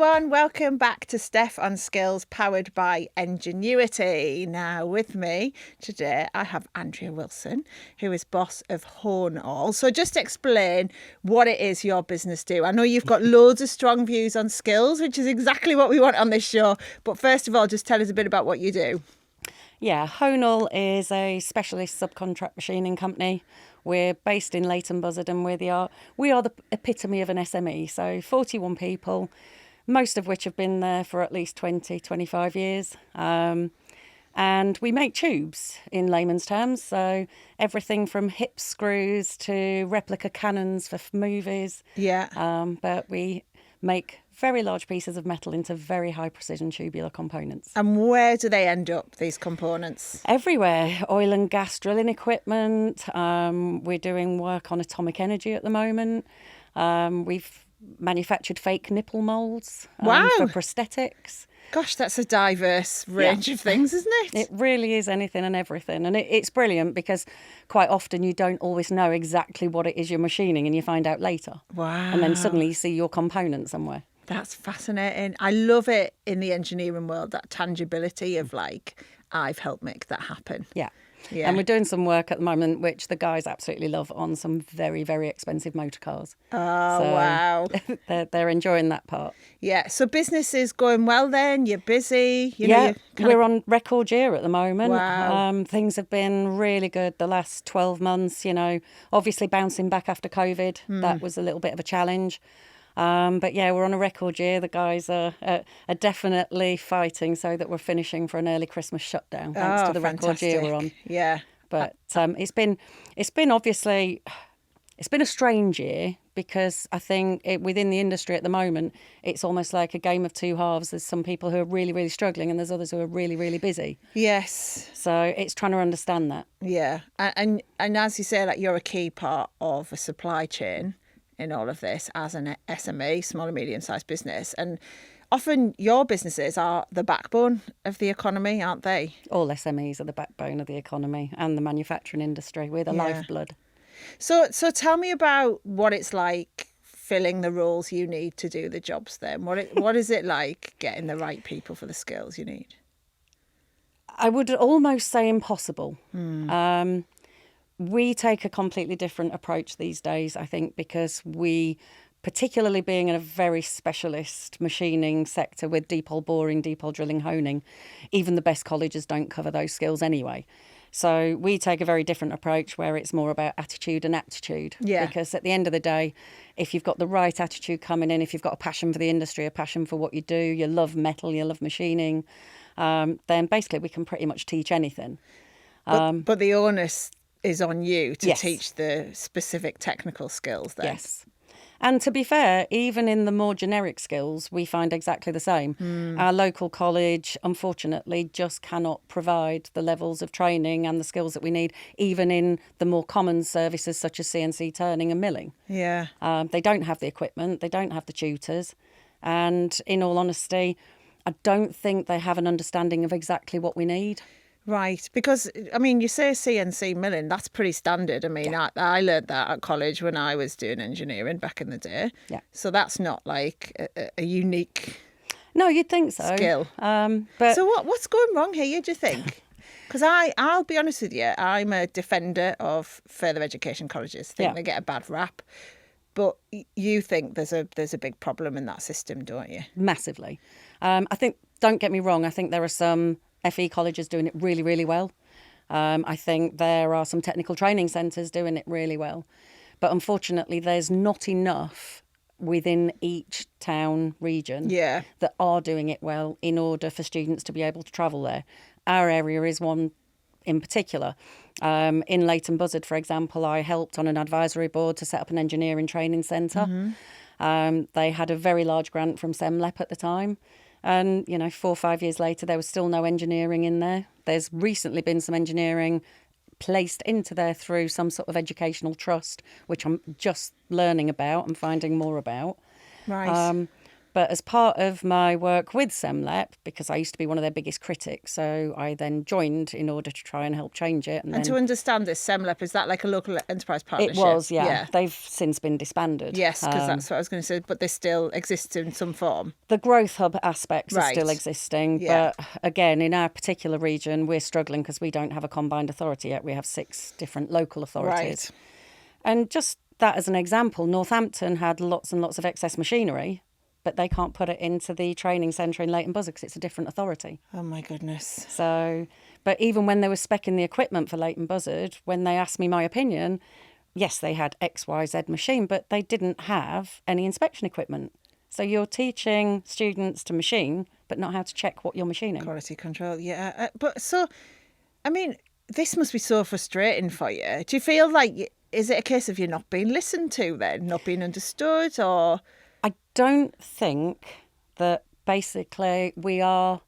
everyone, welcome back to Steph on Skills, powered by Enginuity. Now with me today I have Andrea Wilson, who is boss of Hornall. So just explain what it is your business do. I know you've got loads of strong views on skills, which is exactly what we want on this show, but first of all just tell us a bit about what you do. Yeah, Hornall is a specialist subcontract machining company. We're based in Leighton Buzzard and we are the epitome of an SME. So 41 people, most of which have been there for at least 20, 25 years. And we make tubes in layman's terms. So everything from hip screws to replica cannons for movies. Yeah. But we make very large pieces of metal into very high precision tubular components. And where do they end up, these components? Everywhere. Oil and gas drilling equipment. We're doing work on atomic energy at the moment. We've manufactured fake nipple moulds for prosthetics. Gosh, that's a diverse range of things, isn't it? It really is anything and everything. And it's brilliant because quite often you don't always know exactly what it is you're machining and you find out later. Wow. And then suddenly you see your component somewhere. That's fascinating. I love it in the engineering world, that tangibility of like, I've helped make that happen. Yeah. Yeah. And we're doing some work at the moment, which the guys absolutely love, on some very, very expensive motor cars. Oh, wow. They're enjoying that part. Yeah. So business is going well then? You're busy? We're on record year at the moment. Wow. Things have been really good the last 12 months, obviously bouncing back after COVID. That was a little bit of a challenge. But yeah, we're on a record year. The guys are definitely fighting so that we're finishing for an early Christmas shutdown, thanks to the record year we're on. Yeah. But it's been obviously, it's been a strange year because I think within the industry at the moment, it's almost like a game of two halves. There's some people who are really, really struggling and there's others who are really, really busy. Yes. So it's trying to understand that. Yeah. And as you say, like, you're a key part of a supply chain in all of this as an SME, small and medium-sized business. And often your businesses are the backbone of the economy, aren't they? All SMEs are the backbone of the economy and the manufacturing industry. We're the lifeblood. So tell me about what it's like filling the roles you need to do the jobs then. What is it like getting the right people for the skills you need? I would almost say impossible. We take a completely different approach these days, I think, because we, particularly being in a very specialist machining sector with deep hole boring, deep hole drilling, honing, even the best colleges don't cover those skills anyway. So we take a very different approach where it's more about attitude and aptitude. Yeah. Because at the end of the day, if you've got the right attitude coming in, if you've got a passion for the industry, a passion for what you do, you love metal, you love machining, then basically we can pretty much teach anything. But the onus is on you to Yes. teach the specific technical skills then. Yes. And to be fair, even in the more generic skills, we find exactly the same. Our local college, unfortunately, just cannot provide the levels of training and the skills that we need, even in the more common services such as CNC turning and milling. Yeah. They don't have the equipment, they don't have the tutors. And in all honesty, I don't think they have an understanding of exactly what we need. Right, because, I mean, you say CNC milling, that's pretty standard. I mean, I learned that at college when I was doing engineering back in the day. Yeah. So that's not like a unique No, you'd think so. skill. But So what's going wrong here, do you think? Because I'll be honest with you, I'm a defender of further education colleges. I think they get a bad rap. But you think there's a big problem in that system, don't you? massively. I think, don't get me wrong, I think there are some FE colleges doing it really, really well. I think there are some technical training centres doing it really well. But unfortunately, there's not enough within each town region that are doing it well in order for students to be able to travel there. Our area is one in particular. In Leighton Buzzard, for example, I helped on an advisory board to set up an engineering training centre. They had a very large grant from SEMLEP at the time. And, 4 or 5 years later, there was still no engineering in there. There's recently been some engineering placed into there through some sort of educational trust, which I'm just learning about and finding more about. Right. But as part of my work with SEMLEP, because I used to be one of their biggest critics, so I then joined in order to try and help change it. And then to understand this, SEMLEP, is that like a local enterprise partnership? it was, yeah. They've since been disbanded. Yes, because that's what I was going to say, but they still exist in some form. The growth hub aspects are Right. still existing, Yeah. but again, in our particular region, we're struggling because we don't have a combined authority yet. We have 6 different local authorities. Right. And just that as an example, Northampton had lots and lots of excess machinery, but they can't put it into the training centre in Leighton Buzzard because it's a different authority. Oh, my goodness. So, but even when they were speccing the equipment for Leighton Buzzard, when they asked me my opinion, yes, they had XYZ machine, but they didn't have any inspection equipment. So you're teaching students to machine, but not how to check what you're machining. Quality control, yeah. But so, I mean, this must be so frustrating for you. Do you feel like, is it a case of you not being listened to then, not being understood, or? I don't think that basically we are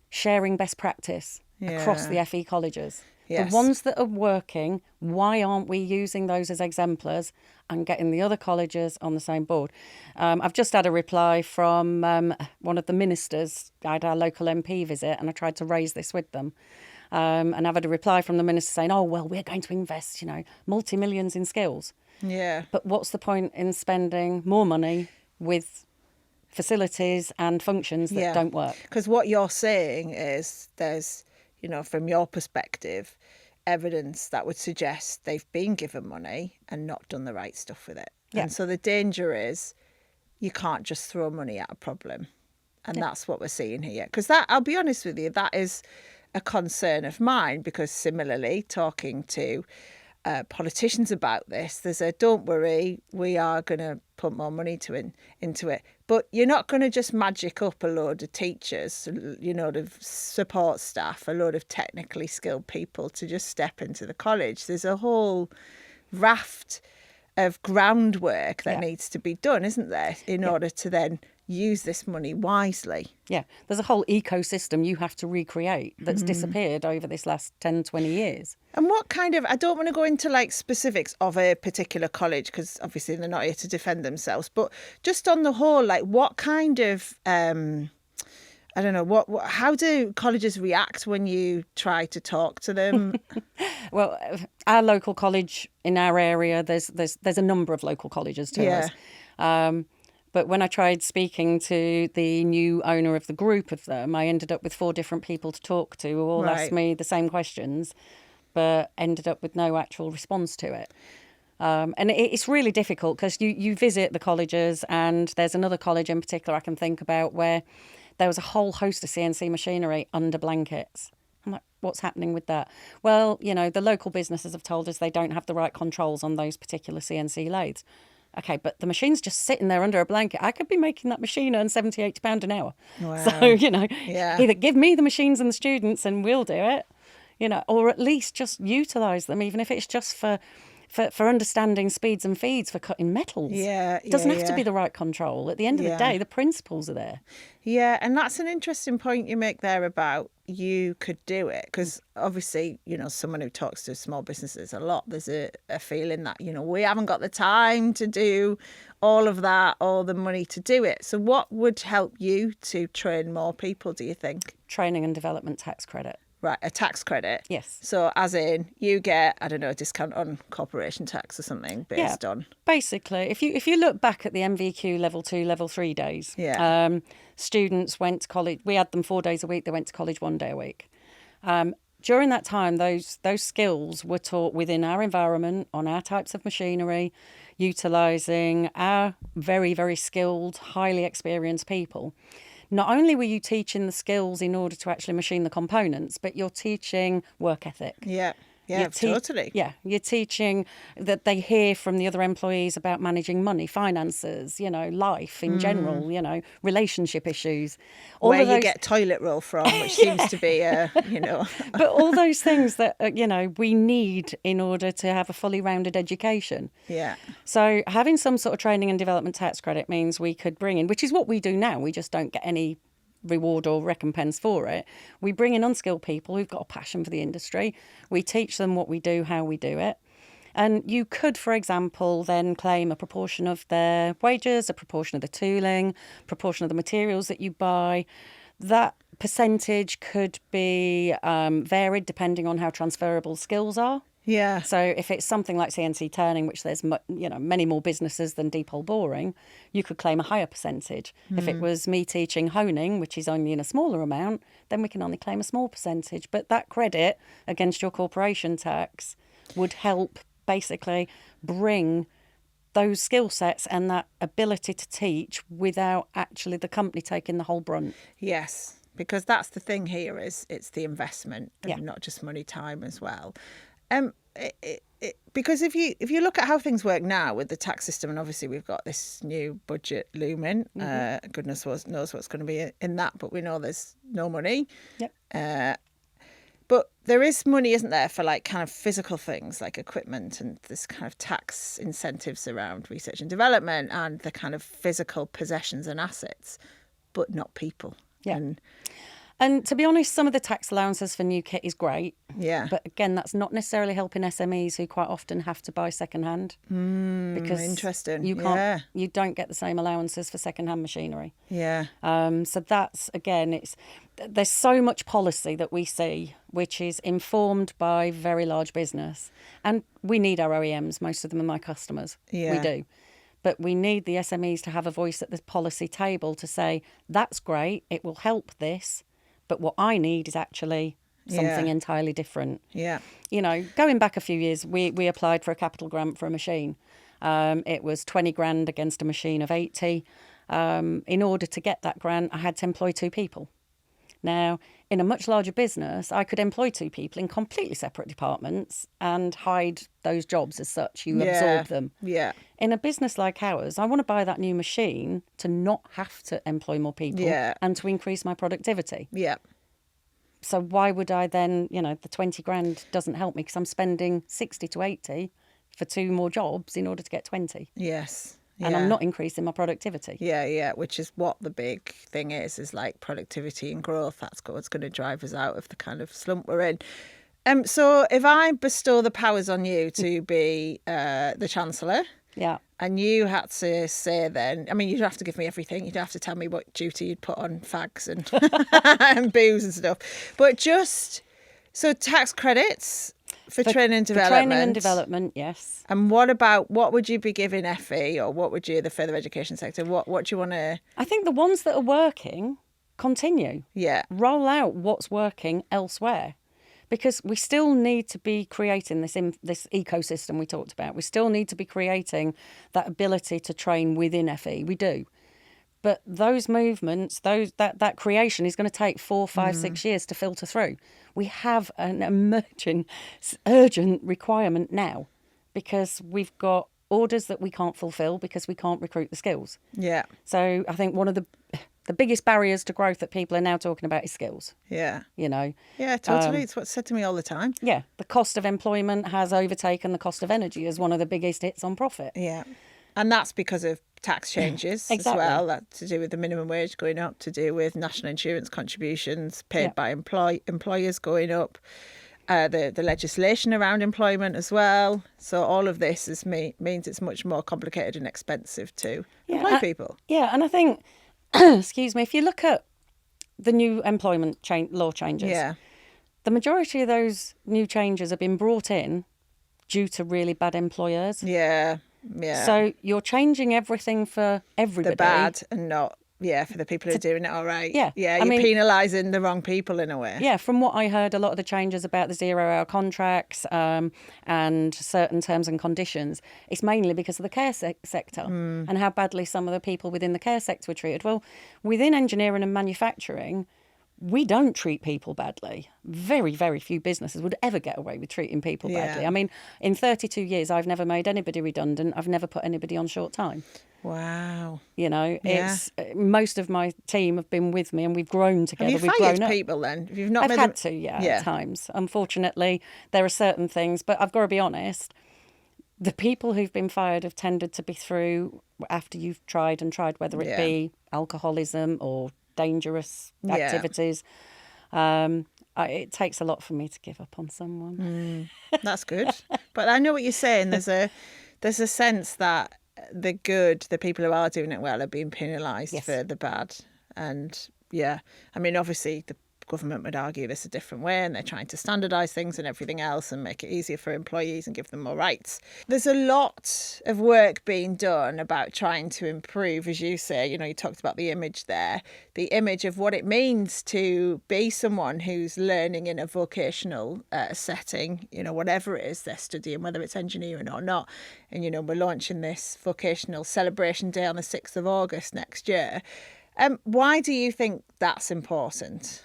sharing best practice across the FE colleges. Yes. The ones that are working, why aren't we using those as exemplars and getting the other colleges on the same board? I've just had a reply from one of the ministers. I had our local MP visit and I tried to raise this with them. And I've had a reply from the minister saying, oh, well, we're going to invest, multi-millions in skills. Yeah. But what's the point in spending more money with facilities and functions that don't work? Because what you're saying is there's, from your perspective, evidence that would suggest they've been given money and not done the right stuff with it. Yeah. And so the danger is you can't just throw money at a problem. And that's what we're seeing here. Because that, I'll be honest with you, that is a concern of mine, because similarly, talking to politicians about this, they said, don't worry, we are going to put more money into it. But you're not going to just magic up a load of teachers, of support staff, a load of technically skilled people to just step into the college. There's a whole raft of groundwork that needs to be done, isn't there, in order to then use this money wisely. Yeah, there's a whole ecosystem you have to recreate that's disappeared over this last 10, 20 years. And what kind of, I don't want to go into like specifics of a particular college because obviously they're not here to defend themselves, but just on the whole, like what kind of, I don't know, how do colleges react when you try to talk to them? Well, our local college in our area, there's a number of local colleges to us. But when I tried speaking to the new owner of the group of them, I ended up with 4 different people to talk to who all asked me the same questions, but ended up with no actual response to it. And it's really difficult because you visit the colleges, and there's another college in particular I can think about where there was a whole host of CNC machinery under blankets. I'm like, what's happening with that? Well, the local businesses have told us they don't have the right controls on those particular CNC lathes. Okay, but the machine's just sitting there under a blanket. I could be making that machine earn £70, £80 an hour. Wow. So, either give me the machines and the students and we'll do it, or at least just utilise them, even if it's just for understanding speeds and feeds for cutting metals. It doesn't have to be the right control. At the end of the day, the principles are there. Yeah, and that's an interesting point you make there about you could do it, because obviously, someone who talks to small businesses a lot, there's a feeling that, we haven't got the time to do all of that, all the money to do it. So what would help you to train more people, do you think? Training and development tax credit. Right, a tax credit? Yes. So as in, you get, I don't know, a discount on corporation tax or something based on... Basically, if you look back at the MVQ level 2, level 3 days, students went to college. We had them 4 days a week. They went to college 1 day a week. During that time, those skills were taught within our environment, on our types of machinery, utilising our very, very skilled, highly experienced people. Not only were you teaching the skills in order to actually machine the components, but you're teaching work ethic. Yeah, totally. Yeah, you're teaching that they hear from the other employees about managing money, finances, life in general, relationship issues. Where you get toilet roll from, which seems to be, But all those things that, we need in order to have a fully rounded education. Yeah. So having some sort of training and development tax credit means we could bring in, which is what we do now, we just don't get any reward or recompense for it. We bring in unskilled people who've got a passion for the industry. We teach them what we do, how we do it. And you could, for example, then claim a proportion of their wages, a proportion of the tooling, proportion of the materials that you buy. That percentage could be varied depending on how transferable skills are. Yeah. So if it's something like CNC turning, which there's many more businesses than deep hole boring, you could claim a higher percentage. If it was me teaching honing, which is only in a smaller amount, then we can only claim a small percentage. But that credit against your corporation tax would help basically bring those skill sets and that ability to teach without actually the company taking the whole brunt. Yes, because that's the thing here is it's the investment and Yeah. not just money, time as well. Because if you look at how things work now with the tax system, and obviously we've got this new budget looming, goodness knows what's going to be in that, but we know there's no money. Yep. But there is money, isn't there, for like kind of physical things like equipment and this kind of tax incentives around research and development and the kind of physical possessions and assets, but not people. Yeah. And to be honest, some of the tax allowances for new kit is great. yeah. But again, that's not necessarily helping SMEs who quite often have to buy second-hand. Because interesting. you can't, you don't get the same allowances for second-hand machinery. Yeah. So that's, again, there's so much policy that we see which is informed by very large business. And we need our OEMs. Most of them are my customers. Yeah. We do. But we need the SMEs to have a voice at the policy table to say, that's great, it will help this, but what I need is actually something entirely different. Yeah. You know, going back a few years, we applied for a capital grant for a machine. It was 20 grand against a machine of 80. In order to get that grant, I had to employ 2 people. Now, in a much larger business, I could employ 2 people in completely separate departments and hide those jobs as such. You absorb them. Yeah. In a business like ours, I want to buy that new machine to not have to employ more people and to increase my productivity. Yeah. So why would I then, the 20 grand doesn't help me because I'm spending 60 to 80 for 2 more jobs in order to get 20. Yes. Yeah. And I'm not increasing my productivity. Yeah, which is what the big thing is like productivity and growth. That's what's going to drive us out of the kind of slump we're in. So if I bestow the powers on you to be the Chancellor, and you had to say then, I mean, you'd have to give me everything. You'd have to tell me what duty you'd put on fags and, and booze and stuff. But so tax credits for training and development. For training and development, yes. And what would you be giving FE or what would you, the further education sector, what do you want to... I think the ones that are working, continue. Yeah. Roll out what's working elsewhere. Because we still need to be creating this ecosystem we talked about. We still need to be creating that ability to train within FE. We do. But those movements, that creation is going to take 4, 5, 6 years to filter through. We have an emerging, urgent requirement now because we've got orders that we can't fulfil because we can't recruit the skills. Yeah. So I think one of the biggest barriers to growth that people are now talking about is skills. Yeah. Yeah, totally. It's what's said to me all the time. Yeah. The cost of employment has overtaken the cost of energy as one of the biggest hits on profit. Yeah. And that's because of tax changes as well. That's to do with the minimum wage going up, to do with national insurance contributions paid by employers going up, the legislation around employment as well. So all of this means it's much more complicated and expensive to employ people. Yeah, and I think, excuse me, if you look at the new employment law changes, the majority of those new changes have been brought in due to really bad employers. Yeah. So you're changing everything for everybody. The bad and not, for the people who are doing it all right. Yeah. You're penalising the wrong people in a way. Yeah, from what I heard, a lot of the changes about the 0-hour contracts and certain terms and conditions, it's mainly because of the care sector and how badly some of the people within the care sector were treated. Well, within engineering and manufacturing, we don't treat people badly. Very, very few businesses would ever get away with treating people badly. I mean, in 32 years, I've never made anybody redundant. I've never put anybody on short time. Wow. It's most of my team have been with me and we've grown together. Have you fired people then? If you've not I've had to, at times. Unfortunately, there are certain things, but I've got to be honest. The people who've been fired have tended to be through after you've tried, whether it be alcoholism or dangerous activities. It takes a lot for me to give up on someone. That's good. But I know what you're saying. There's a sense that the people who are doing it well are being penalised Yes. for the bad. And yeah, I mean, obviously the government would argue this a different way, and they're trying to standardise things and everything else and make it easier for employees and give them more rights. There's a lot of work being done about trying to improve, as you say. You know, you talked about the image there, the image of what it means to be someone who's learning in a vocational setting, you know, whatever it is they're studying, whether it's engineering or not. And, you know, we're launching this vocational celebration day on the 6th of August next year. Why do you think that's important?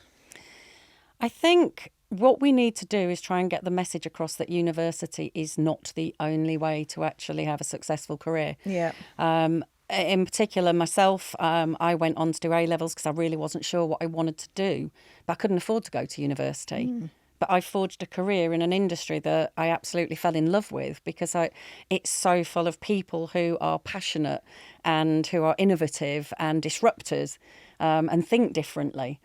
I think what we need to do is try and get the message across that university is not the only way to actually have a successful career. Yeah. In particular, myself, I went on to do A-levels because I really wasn't sure what I wanted to do, but I couldn't afford to go to university. But I forged a career in an industry that I absolutely fell in love with because it's so full of people who are passionate and who are innovative and disruptors and think differently.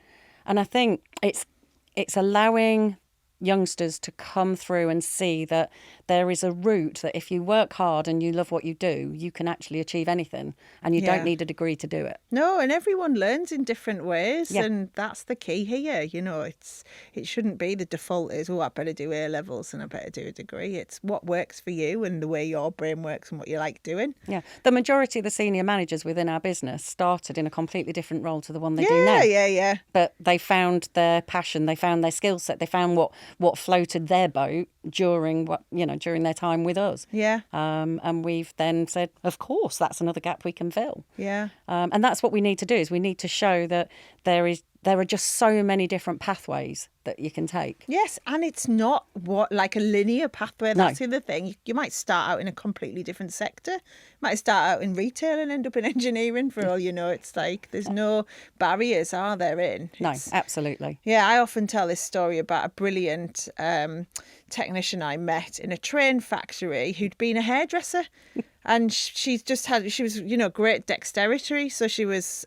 And I think it's allowing youngsters to come through and see that there is a route that if you work hard and you love what you do, you can actually achieve anything and you don't need a degree to do it. No, and everyone learns in different ways, Yeah. and that's the key here. You know, it shouldn't be the default is, oh, I better do A-levels and I better do a degree. It's what works for you and the way your brain works and what you like doing. Yeah. The majority of the senior managers within our business started in a completely different role to the one they do now. Yeah. But they found their passion, they found their skill set, they found what floated their boat during their time with us. Yeah. And we've then said, of course, that's another gap we can fill. Yeah. And that's what we need to do, is we need to show that there are just so many different pathways that you can take. Yes, and it's not like a linear pathway. No. That's the other thing. You might start out in a completely different sector. You might start out in retail and end up in engineering for all you know. It's like there's no barriers, are there, No, absolutely. Yeah, I often tell this story about a brilliant technician I met in a train factory who'd been a hairdresser. And she was, great dexterity. So she was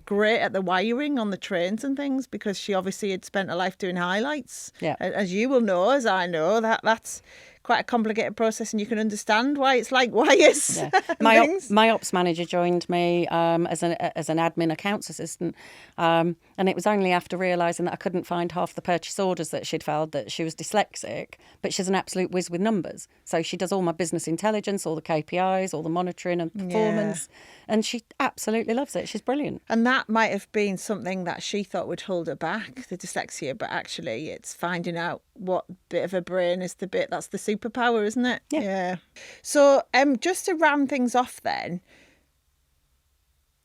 great at the wiring on the trains and things because she obviously had spent her life doing highlights. Yeah. As you will know, as I know, that's quite a complicated process, and you can understand why it's like wires. Yeah. Things. My ops manager joined me as an admin accounts assistant, and it was only after realising that I couldn't find half the purchase orders that she'd filed that she was dyslexic, but she's an absolute whiz with numbers. So she does all my business intelligence, all the KPIs, all the monitoring and performance, and she absolutely loves it. She's brilliant. And that might have been something that she thought would hold her back, the dyslexia, but actually it's finding out what bit of her brain is the bit that's the superpower, isn't it? Yeah. So just to round things off then,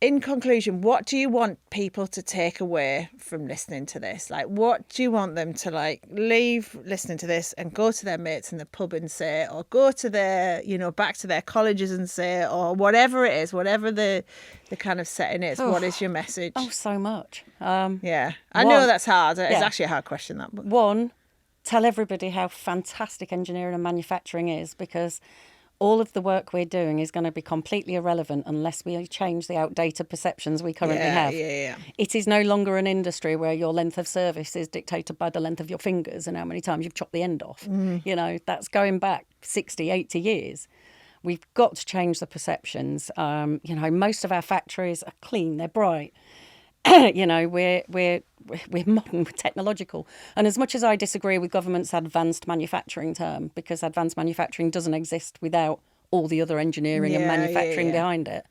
in conclusion, what do you want people to take away from listening to this? Like, what do you want them to leave listening to this and go to their mates in the pub and say, or go to their, back to their colleges and say, or whatever it is, whatever the kind of setting is, what is your message? Oh, so much. Yeah, I know that's hard. It's actually a hard question, that. But. One, tell everybody how fantastic engineering and manufacturing is, because all of the work we're doing is going to be completely irrelevant unless we change the outdated perceptions we currently have. Yeah. It is no longer an industry where your length of service is dictated by the length of your fingers and how many times you've chopped the end off. That's going back 60, 80 years. We've got to change the perceptions. Most of our factories are clean, they're bright. We're modern, we're technological. And as much as I disagree with government's advanced manufacturing term, because advanced manufacturing doesn't exist without all the other engineering and manufacturing behind it,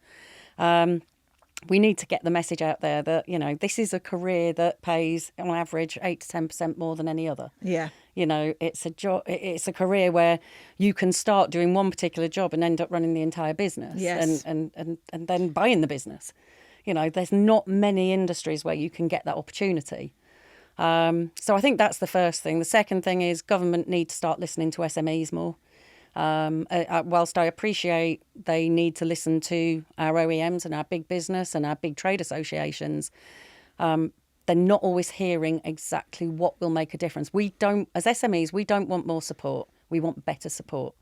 we need to get the message out there that, this is a career that pays on average 8 to 10% more than any other. Yeah. It's a job. It's a career where you can start doing one particular job and end up running the entire business. Yes. And then buying the business. There's not many industries where you can get that opportunity. So I think that's the first thing. The second thing is government need to start listening to SMEs more. Whilst I appreciate they need to listen to our OEMs and our big business and our big trade associations, they're not always hearing exactly what will make a difference. As SMEs, we don't want more support. We want better support.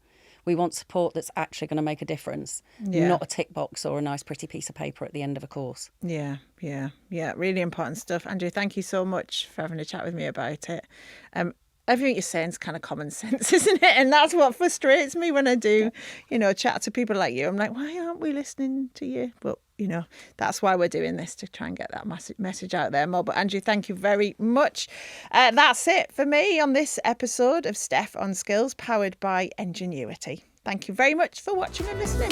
We want support that's actually going to make a difference, not a tick box or a nice pretty piece of paper at the end of a course. Yeah. Really important stuff. Andrew, thank you so much for having a chat with me about it. everything you're saying is kind of common sense, isn't it? And that's what frustrates me when I do, chat to people like you. I'm like, why aren't we listening to you? But, that's why we're doing this, to try and get that message out there more. But Andrew, thank you very much. That's it for me on this episode of Steph on Skills, powered by Enginuity. Thank you very much for watching and listening.